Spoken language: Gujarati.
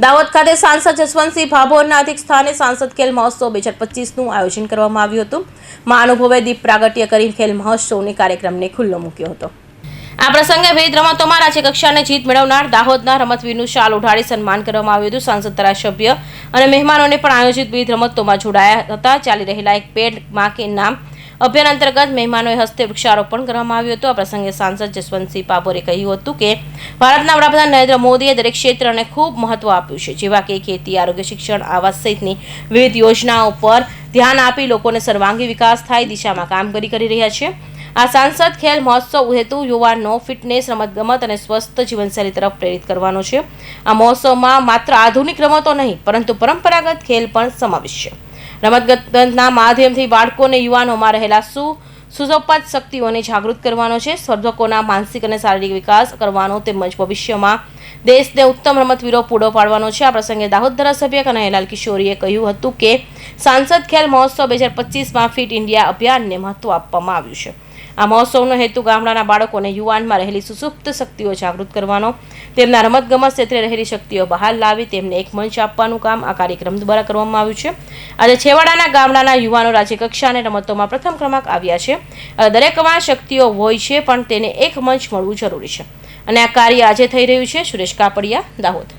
દાહોદ ખાતે સાંસદ જસવંતસિંહ ભાભોરના અધ્યક્ષ સ્થાને સાંસદ ખેલ મહોત્સવ 2025નું આયોજન કરવામાં આવ્યું હતું। મહાનુભાવોએ દીપ પ્રાગટ્ય કરી ખેલ મહોત્સવની કાર્યક્રમને ખુલ્લો મૂક્યો હતો। આ પ્રસંગે વિવિધ રમતોમાં રાજ્ય કક્ષાને જીત મેળવનાર દાહોદના રમતવીરનું શાલ ઉઢાડી સન્માન કરવામાં આવ્યું હતું। સાંસદ ધારાસભ્ય અને મહેમાનોને પણ આયોજિત વિવિધ રમતોમાં જોડાયા હતા। ચાલી રહેલા એક પેડ માં કે નામ અભિયાન અંતર્ગત મહેમાનોએ હસ્તે વૃક્ષારોપણ કરવામાં આવ્યું હતું। આ પ્રસંગે સાંસદ જસવંતસિંહ ભાભોરે કહ્યું હતું કે ભારતના વડાપ્રધાન નરેન્દ્ર મોદીએ દરેક ક્ષેત્રને ખૂબ મહત્વ આપ્યું છે, જેવા કે ખેતી, આરોગ્ય, શિક્ષણ, આવાસ સહિતની વિવિધ યોજનાઓ પર ધ્યાન આપી લોકોને સર્વાંગી વિકાસ થાય દિશામાં કામગીરી કરી રહ્યા છે। આ સાંસદ ખેલ મહોત્સવ હેતુ યુવાનો ફિટનેસ, રમતગમત અને સ્વસ્થ જીવનશૈલી તરફ પ્રેરિત કરવાનો છે। આ મહોત્સવમાં માત્ર આધુનિક રમતો નહીં પરંતુ પરંપરાગત ખેલ પણ સમાવેશ છે। રમતગમતના માધ્યમથી બાળકોને યુવાનોમાં રહેલા સુસંપન્ન શક્તિઓને જાગૃત કરવાનો છે, સ્પર્ધકોના માનસિક અને શારીરિક વિકાસ કરવાનો તેમજ ભવિષ્યમાં દેશને ઉત્તમ રમતવીરો પૂરો પાડવાનો છે। આ પ્રસંગે દાહોદ ધારાસભ્ય કનૈયાલાલ કિશોરીએ કહ્યું હતું કે સાંસદ ખેલ મહોત્સવ 2025માં ફિટ ઇન્ડિયા અભિયાનને મહત્વ આપવામાં આવ્યું છે। આ મહોત્સવનો હેતુ ગામડાના બાળકોને યુવાનમાં રહેલી સુસુપ્ત શક્તિઓ જાગૃત કરવાનો, તેમના રમતગમત ક્ષેત્રે રહેલી શક્તિઓ બહાર લાવી તેમને એક મંચ આપવાનું કામ આ કાર્યક્રમ દ્વારા કરવામાં આવ્યું છે। આજે છેવાડાના ગામડાના યુવાનો રાજ્ય કક્ષાને રમતોમાં પ્રથમ ક્રમાંક આવ્યા છે। દરેકમાં શક્તિઓ હોય છે, પણ તેને એક મંચ મળવું જરૂરી છે અને આ કાર્ય આજે થઈ રહ્યું છે। સુરેશ કાપડિયા, દાહોદ।